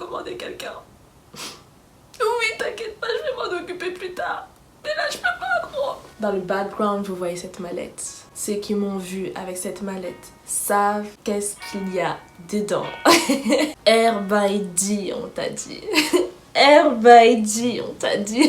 recommander quelqu'un. Oui, t'inquiète pas, je vais m'en occuper plus tard. Mais là, je peux pas, gros. Dans le background, vous voyez cette mallette. Ceux qui m'ont vu avec cette mallette savent qu'est-ce qu'il y a dedans. Air by D, on t'a dit. Air by D, on t'a dit.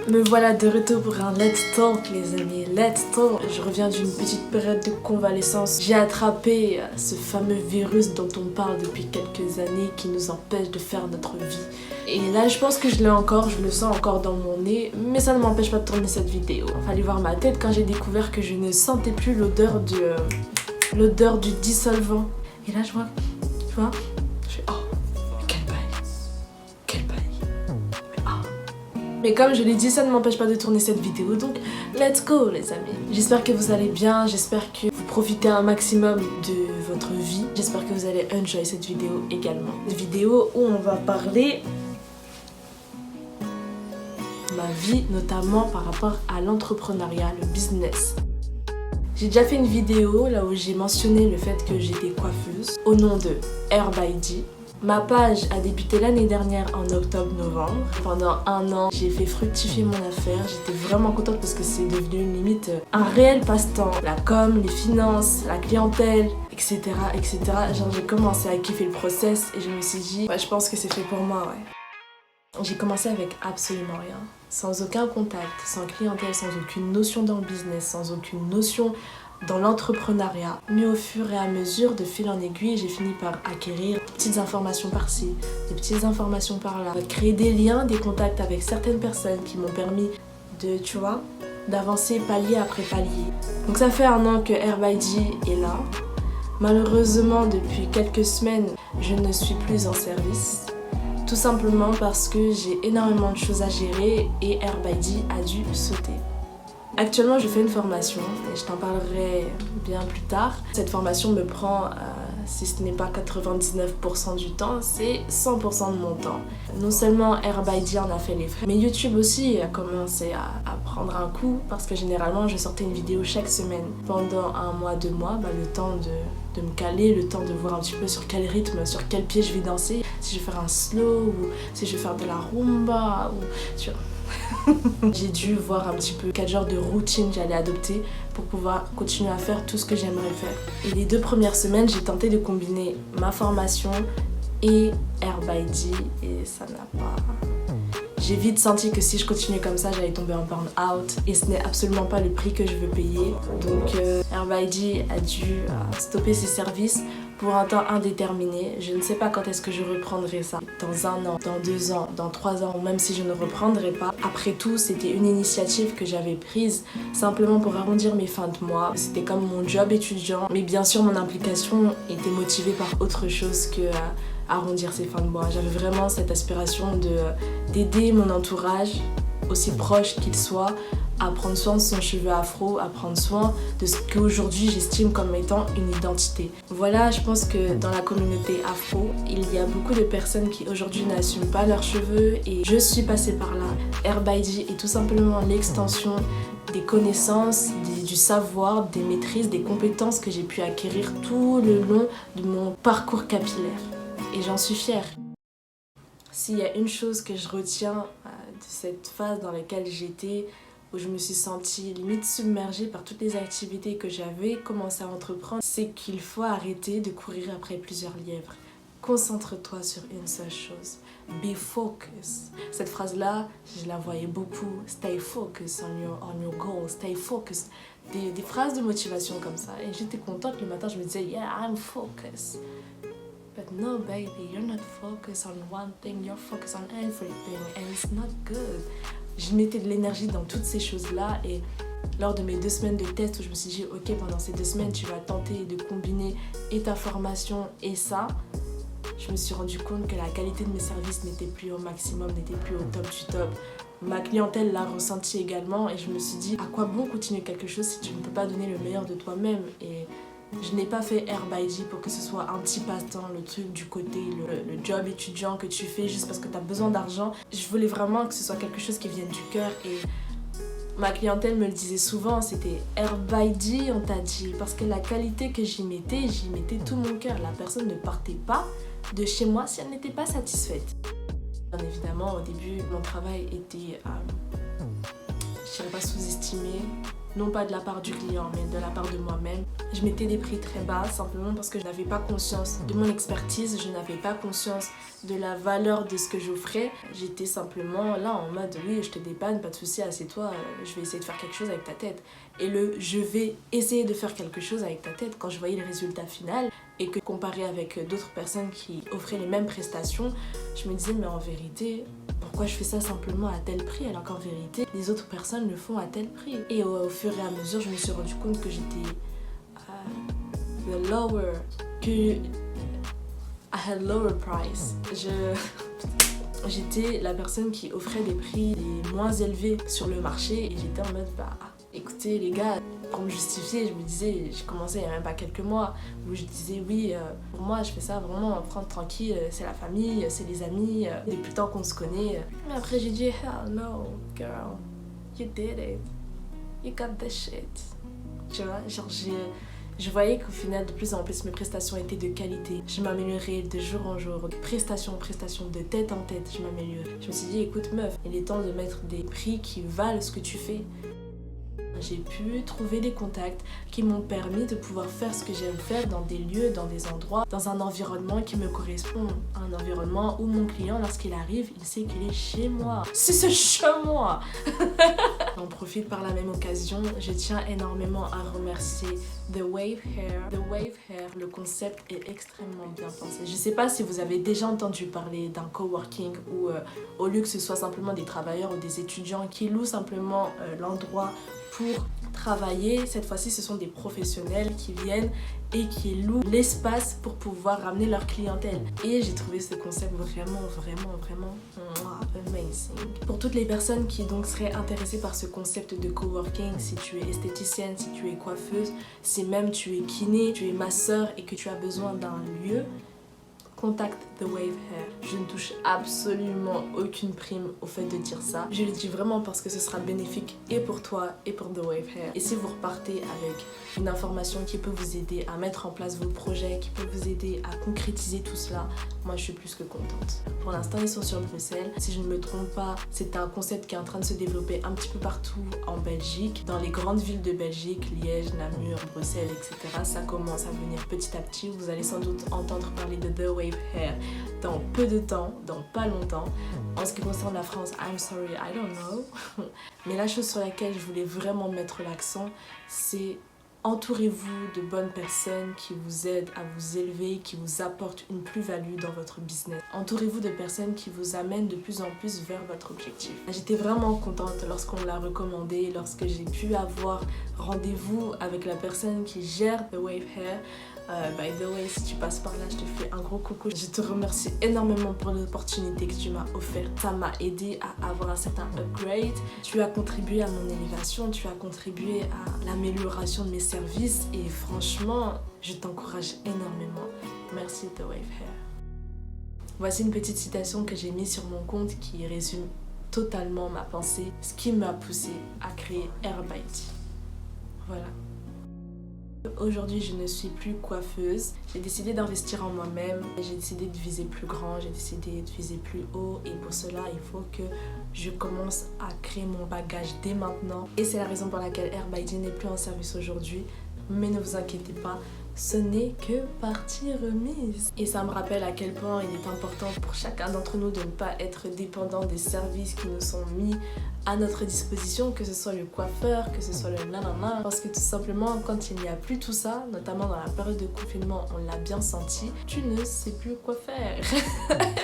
Me voilà de retour pour un Let's Talk, les amis. Let's Talk. Je reviens d'une petite période de convalescence. J'ai attrapé ce fameux virus dont on parle depuis quelques années qui nous empêche de faire notre vie. Et là, je pense que je l'ai encore, je le sens encore dans mon nez, mais ça ne m'empêche pas de tourner cette vidéo. Il fallait voir ma tête quand j'ai découvert que je ne sentais plus l'odeur du dissolvant. Et là, je vois, tu vois, je fais oh, quel bail, quel bail. Mais comme je l'ai dit, ça ne m'empêche pas de tourner cette vidéo, donc let's go les amis. J'espère que vous allez bien, j'espère que vous profitez un maximum de votre vie. J'espère que vous allez enjoy cette vidéo également. Une vidéo où on va parler de ma vie, notamment par rapport à l'entrepreneuriat, le business. J'ai déjà fait une vidéo là où j'ai mentionné le fait que j'étais coiffeuse au nom de Air by D. Ma page a débuté l'année dernière en octobre-novembre. Pendant un an, j'ai fait fructifier mon affaire. J'étais vraiment contente parce que c'est devenu une limite un réel passe-temps. La com, les finances, la clientèle, etc. etc. Genre j'ai commencé à kiffer le process et je me suis dit, ouais, je pense que c'est fait pour moi, ouais. J'ai commencé avec absolument rien. Sans aucun contact, sans clientèle, sans aucune notion dans le business, sans aucune notion dans l'entrepreneuriat. Mais au fur et à mesure, de fil en aiguille, j'ai fini par acquérir des petites informations par-ci, des petites informations par-là, créer des liens, des contacts avec certaines personnes qui m'ont permis de, tu vois, d'avancer palier après palier. Donc ça fait un an que Air by D est là. Malheureusement, depuis quelques semaines, je ne suis plus en service. Tout simplement parce que j'ai énormément de choses à gérer et Air by D a dû sauter. Actuellement, je fais une formation et je t'en parlerai bien plus tard. Cette formation me prend, si ce n'est pas 99% du temps, c'est 100% de mon temps. Non seulement Air by D en a fait les frais, mais YouTube aussi a commencé à prendre un coup parce que généralement, je sortais une vidéo chaque semaine. Pendant un mois, 2 mois, le temps de me caler, le temps de voir un petit peu sur quel rythme, sur quel pied je vais danser, si je vais faire un slow ou si je vais faire de la rumba ou tu vois. J'ai dû voir un petit peu quel genre de routine j'allais adopter pour pouvoir continuer à faire tout ce que j'aimerais faire. Et les 2 premières semaines, j'ai tenté de combiner ma formation et Air by D et ça n'a pas... J'ai vite senti que si je continuais comme ça, j'allais tomber en burn-out et ce n'est absolument pas le prix que je veux payer. Donc Air by D a dû stopper ses services pour un temps indéterminé. Je ne sais pas quand est-ce que je reprendrai ça. Dans 1 an, dans 2 ans, dans 3 ans, ou même si je ne reprendrai pas. Après tout, c'était une initiative que j'avais prise simplement pour arrondir mes fins de mois. C'était comme mon job étudiant. Mais bien sûr, mon implication était motivée par autre chose que arrondir ses fins de mois. J'avais vraiment cette aspiration d'aider mon entourage, aussi proche qu'il soit, à prendre soin de son cheveu afro, à prendre soin de ce qu'aujourd'hui j'estime comme étant une identité. Voilà, je pense que dans la communauté afro, il y a beaucoup de personnes qui aujourd'hui n'assument pas leurs cheveux et je suis passée par là. Air by D est tout simplement l'extension des connaissances, du savoir, des maîtrises, des compétences que j'ai pu acquérir tout le long de mon parcours capillaire. Et j'en suis fière. S'il y a une chose que je retiens de cette phase dans laquelle j'étais, où je me suis sentie limite submergée par toutes les activités que j'avais commencé à entreprendre, c'est qu'il faut arrêter de courir après plusieurs lièvres. Concentre-toi sur une seule chose. Be focused. Cette phrase-là, je la voyais beaucoup. Stay focused on your goal. Stay focused. Des phrases de motivation comme ça. Et j'étais contente le matin, je me disais, yeah, I'm focused. But no, baby, you're not focused on one thing. You're focused on everything. And it's not good. Je mettais de l'énergie dans toutes ces choses-là et lors de mes 2 semaines de test où je me suis dit ok, pendant ces 2 semaines tu vas tenter de combiner et ta formation et ça, je me suis rendu compte que la qualité de mes services n'était plus au maximum, n'était plus au top du top. Ma clientèle l'a ressenti également et je me suis dit à quoi bon continuer quelque chose si tu ne peux pas donner le meilleur de toi-même. Et je n'ai pas fait Air by D pour que ce soit un petit passe-temps, le truc du côté, le job étudiant que tu fais juste parce que tu as besoin d'argent. Je voulais vraiment que ce soit quelque chose qui vienne du cœur et Ma clientèle me le disait souvent, c'était Herb by D, on t'a dit, parce que la qualité que j'y mettais tout mon cœur. La personne ne partait pas de chez moi si elle n'était pas satisfaite. Bien évidemment, au début, mon travail était, je dirais pas sous-estimé, non pas de la part du client, mais de la part de moi-même. Je mettais des prix très bas, simplement parce que je n'avais pas conscience de mon expertise, je n'avais pas conscience de la valeur de ce que j'offrais. J'étais simplement là en mode, oui, je te dépanne, pas de souci, assieds-toi, je vais essayer de faire quelque chose avec ta tête. Et je vais essayer de faire quelque chose avec ta tête, quand je voyais le résultat final, et que comparé avec d'autres personnes qui offraient les mêmes prestations, je me disais, mais en vérité, pourquoi je fais ça simplement à tel prix alors qu'en vérité, les autres personnes le font à tel prix. Et au fur et à mesure, je me suis rendu compte que j'étais I had lower price. J'étais la personne qui offrait des prix les moins élevés sur le marché et j'étais en mode, écoutez les gars, pour me justifier, je me disais, j'ai commencé il n'y a même pas quelques mois, où je disais oui, pour moi je fais ça vraiment en prendre tranquille, c'est la famille, c'est les amis, depuis le temps qu'on se connaît. Mais après j'ai dit, hell no, girl, you did it, you got this shit. Tu vois, genre je voyais qu'au final, de plus en plus, mes prestations étaient de qualité. Je m'améliorais de jour en jour, de prestation en prestation, de tête en tête, je m'améliorais. Je me suis dit, écoute meuf, il est temps de mettre des prix qui valent ce que tu fais. J'ai pu trouver des contacts qui m'ont permis de pouvoir faire ce que j'aime faire dans des lieux, dans des endroits, dans un environnement qui me correspond. Un environnement où mon client, lorsqu'il arrive, il sait qu'il est chez moi. C'est chez moi. J'en profite par la même occasion, je tiens énormément à remercier The Wave Hair. The Wave Hair, le concept est extrêmement bien pensé. Je sais pas si vous avez déjà entendu parler d'un coworking où au lieu que ce soit simplement des travailleurs ou des étudiants qui louent simplement l'endroit pour travailler, cette fois-ci ce sont des professionnels qui viennent et qui louent l'espace pour pouvoir ramener leur clientèle. Et j'ai trouvé ce concept vraiment amazing. Pour toutes les personnes qui donc seraient intéressées par ce concept de coworking, si tu es esthéticienne, si tu es coiffeuse, si même tu es kiné, tu es masseur et que tu as besoin d'un lieu, contacte The Wave Hair. Je ne touche absolument aucune prime au fait de dire ça. Je le dis vraiment parce que ce sera bénéfique et pour toi et pour The Wave Hair. Et si vous repartez avec une information qui peut vous aider à mettre en place vos projets, qui peut vous aider à concrétiser tout cela, moi je suis plus que contente. Pour l'instant ils sont sur Bruxelles. Si je ne me trompe pas, c'est un concept qui est en train de se développer un petit peu partout en Belgique. Dans les grandes villes de Belgique, Liège, Namur, Bruxelles, etc. Ça commence à venir petit à petit. Vous allez sans doute entendre parler de The Wave Hair dans peu de temps, dans pas longtemps. En ce qui concerne la France, I'm sorry, I don't know. Mais la chose sur laquelle je voulais vraiment mettre l'accent, c'est entourez-vous de bonnes personnes qui vous aident à vous élever, qui vous apportent une plus-value dans votre business. Entourez-vous de personnes qui vous amènent de plus en plus vers votre objectif. J'étais vraiment contente lorsqu'on l'a recommandé, lorsque j'ai pu avoir rendez-vous avec la personne qui gère The Wave Hair. By the way, si tu passes par là, je te fais un gros coucou. Je te remercie énormément pour l'opportunité que tu m'as offerte. Ça m'a aidé à avoir un certain upgrade. Tu as contribué à mon élévation, tu as contribué à l'amélioration de mes services et franchement, je t'encourage énormément. Merci The Wave Hair. Voici une petite citation que j'ai mise sur mon compte qui résume totalement ma pensée, ce qui m'a poussée à créer Herb by D. Voilà. Aujourd'hui, je ne suis plus coiffeuse. J'ai décidé d'investir en moi-même. J'ai décidé de viser plus grand, j'ai décidé de viser plus haut. Et pour cela, il faut que je commence à créer mon bagage dès maintenant. Et c'est la raison pour laquelle Herb by D n'est plus en service aujourd'hui. Mais ne vous inquiétez pas, ce n'est que partie remise. Et ça me rappelle à quel point il est important pour chacun d'entre nous de ne pas être dépendant des services qui nous sont mis à notre disposition, que ce soit le coiffeur, que ce soit le nanana. Parce que tout simplement, quand il n'y a plus tout ça, notamment dans la période de confinement, on l'a bien senti, tu ne sais plus quoi faire.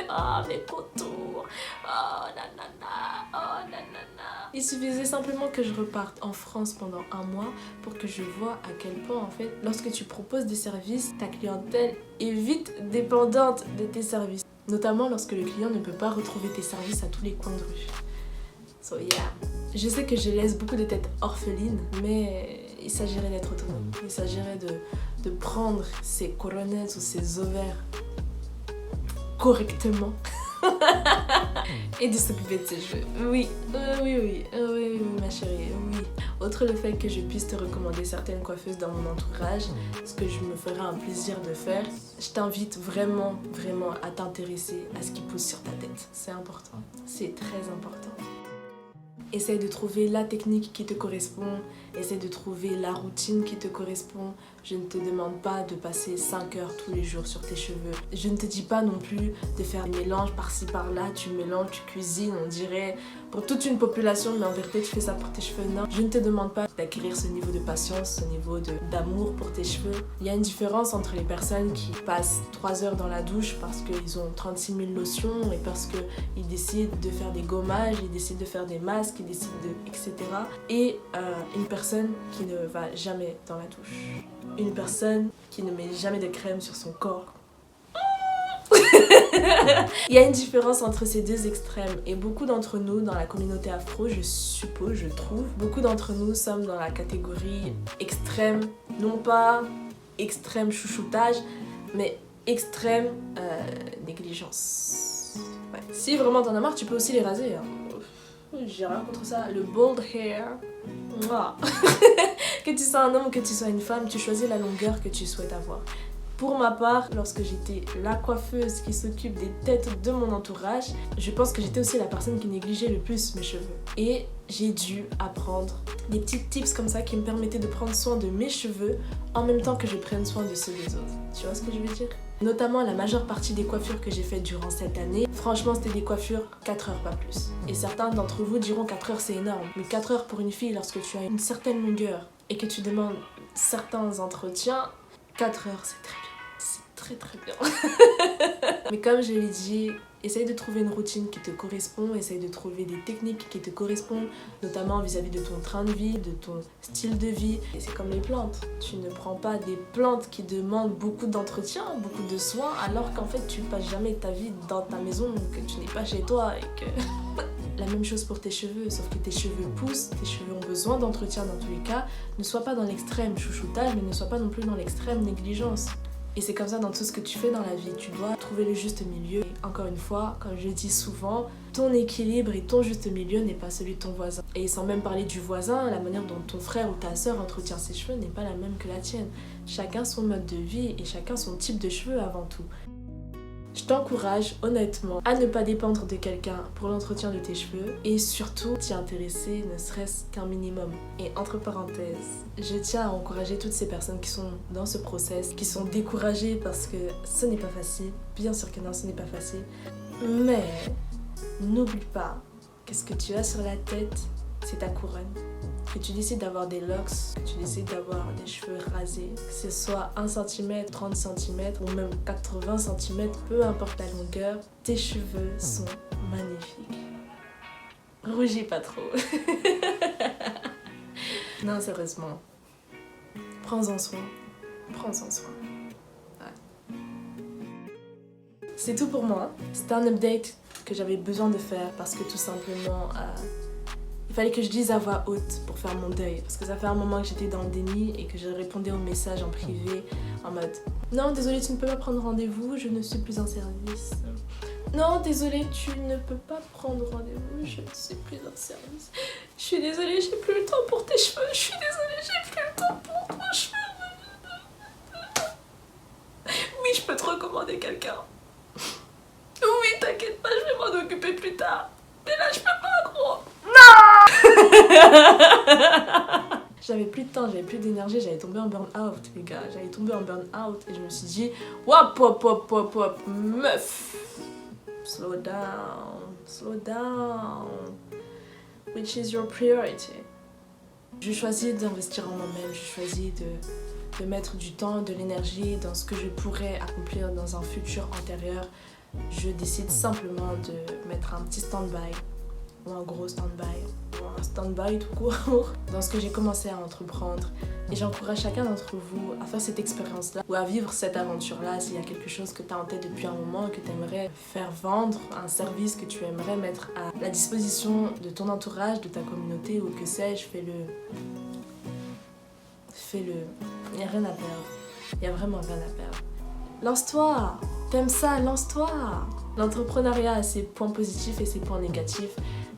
Ah, mes contours. Oh, nanana. Oh, nanana. Il suffisait simplement que je reparte en France pendant un mois pour que je vois à quel point, en fait, lorsque tu proposes des services, ta clientèle est vite dépendante de tes services. Notamment lorsque le client ne peut pas retrouver tes services à tous les coins de rue. So yeah. Je sais que je laisse beaucoup de têtes orphelines, mais il s'agirait d'être autonome. Il s'agirait de prendre ses couronnettes ou ses ovaires correctement Et de s'occuper de ses cheveux. Oui, oui, ma chérie, oui. Outre le fait que je puisse te recommander certaines coiffeuses dans mon entourage, ce que je me ferai un plaisir de faire, je t'invite vraiment à t'intéresser à ce qui pousse sur ta tête. C'est important, c'est très important. Essaye de trouver la technique qui te correspond, essaye de trouver la routine qui te correspond. Je ne te demande pas de passer 5 heures tous les jours sur tes cheveux. Je ne te dis pas non plus de faire des mélanges par-ci par-là, tu mélanges, tu cuisines, on dirait pour toute une population, mais en vérité tu fais ça pour tes cheveux. Non, je ne te demande pas d'acquérir ce niveau de patience, ce niveau d'amour pour tes cheveux. Il y a une différence entre les personnes qui passent 3 heures dans la douche parce qu'ils ont 36 000 lotions et parce qu'ils décident de faire des gommages, ils décident de faire des masques, ils décident de... etc. Et une personne qui ne va jamais dans la douche. Une personne qui ne met jamais de crème sur son corps. Il y a une différence entre ces deux extrêmes et beaucoup d'entre nous dans la communauté afro, je suppose, je trouve, beaucoup d'entre nous sommes dans la catégorie extrême, non pas extrême chouchoutage, mais extrême négligence. Ouais. Si vraiment t'en as marre, tu peux aussi les raser. Hein. J'ai rien contre ça. Le bald hair. Mouah. Que tu sois un homme ou que tu sois une femme, tu choisis la longueur que tu souhaites avoir. Pour ma part, lorsque j'étais la coiffeuse qui s'occupe des têtes de mon entourage, je pense que j'étais aussi la personne qui négligeait le plus mes cheveux. Et j'ai dû apprendre des petits tips comme ça qui me permettaient de prendre soin de mes cheveux en même temps que je prenne soin de ceux des autres. Tu vois ce que je veux dire ? Notamment la majeure partie des coiffures que j'ai faites durant cette année, franchement c'était des coiffures 4 heures, pas plus. Et certains d'entre vous diront 4 heures c'est énorme, mais 4 heures pour une fille lorsque tu as une certaine longueur et que tu demandes certains entretiens, 4 heures c'est très bien. C'est très bien. Mais comme je l'ai dit, essaye de trouver une routine qui te correspond, essaye de trouver des techniques qui te correspondent, notamment vis-à-vis de ton train de vie, de ton style de vie. Et c'est comme les plantes. Tu ne prends pas des plantes qui demandent beaucoup d'entretien, beaucoup de soins, alors qu'en fait tu passes jamais ta vie dans ta maison, que tu n'es pas chez toi et que... La même chose pour tes cheveux, sauf que tes cheveux poussent, tes cheveux ont besoin d'entretien dans tous les cas. Ne sois pas dans l'extrême chouchoutage, mais ne sois pas non plus dans l'extrême négligence. Et c'est comme ça dans tout ce que tu fais dans la vie, tu dois trouver le juste milieu. Et encore une fois, comme je dis souvent, ton équilibre et ton juste milieu n'est pas celui de ton voisin. Et sans même parler du voisin, la manière dont ton frère ou ta soeur entretient ses cheveux n'est pas la même que la tienne. Chacun son mode de vie et chacun son type de cheveux avant tout. Je t'encourage honnêtement à ne pas dépendre de quelqu'un pour l'entretien de tes cheveux et surtout t'y intéresser ne serait-ce qu'un minimum. Et entre parenthèses, je tiens à encourager toutes ces personnes qui sont dans ce process, qui sont découragées parce que ce n'est pas facile. Bien sûr que non, ce n'est pas facile. Mais n'oublie pas que ce que tu as sur la tête, c'est ta couronne. Que tu décides d'avoir des locks, que tu décides d'avoir des cheveux rasés, que ce soit 1 cm, 30 cm ou même 80 cm, peu importe la longueur, tes cheveux sont magnifiques. Rougis pas trop. Non, sérieusement. Prends-en soin. Prends-en soin. Ouais. C'est tout pour moi. C'était un update que j'avais besoin de faire parce que tout simplement... il fallait que je dise à voix haute pour faire mon deuil. Parce que ça fait un moment que j'étais dans le déni et que je répondais aux messages en privé en mode « Non, désolé, tu ne peux pas prendre rendez-vous, je ne suis plus en service. » Non, désolé, tu ne peux pas prendre rendez-vous, je ne suis plus en service. Je suis désolée, j'ai plus le temps pour tes cheveux. Je suis désolée, j'ai plus le temps pour ton cheveu. Oui, je peux te recommander quelqu'un. Oui, t'inquiète pas, je vais m'en occuper plus tard. Mais là, je peux pas, gros. J'avais plus de temps, j'avais plus d'énergie, j'allais tomber en burn-out, les gars. J'allais tomber en burn-out et je me suis dit, wop, meuf. Slow down. Which is your priority? Je choisis d'investir en moi-même, je choisis de mettre du temps, de l'énergie dans ce que je pourrais accomplir dans un futur antérieur. Je décide simplement de mettre un petit stand-by ou un gros stand-by ou un stand-by tout court dans ce que j'ai commencé à entreprendre. Et j'encourage chacun d'entre vous à faire cette expérience-là ou à vivre cette aventure-là s'il y a quelque chose que tu as en tête depuis un moment, que tu aimerais faire vendre, un service que tu aimerais mettre à la disposition de ton entourage, de ta communauté ou que sais-je, fais-le. Fais-le. Il n'y a rien à perdre. Il n'y a vraiment rien à perdre. Lance-toi. T'aimes ça, lance-toi. L'entrepreneuriat a ses points positifs et ses points négatifs.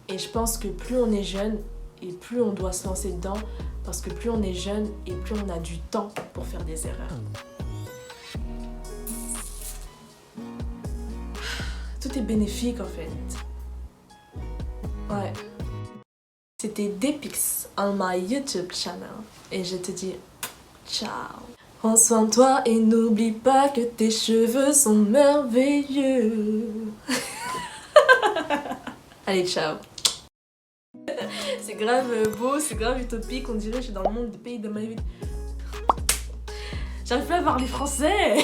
Et je pense que plus on est jeune et plus on doit se lancer dedans, parce que plus on est jeune et plus on a du temps pour faire des erreurs. Tout est bénéfique en fait. Ouais. C'était Depix on my YouTube channel. Et je te dis ciao. Prends soin de toi et n'oublie pas que tes cheveux sont merveilleux. Allez, ciao. C'est grave beau, c'est grave utopique. On dirait que je suis dans le monde des pays de ma vie. J'arrive plus à parler français.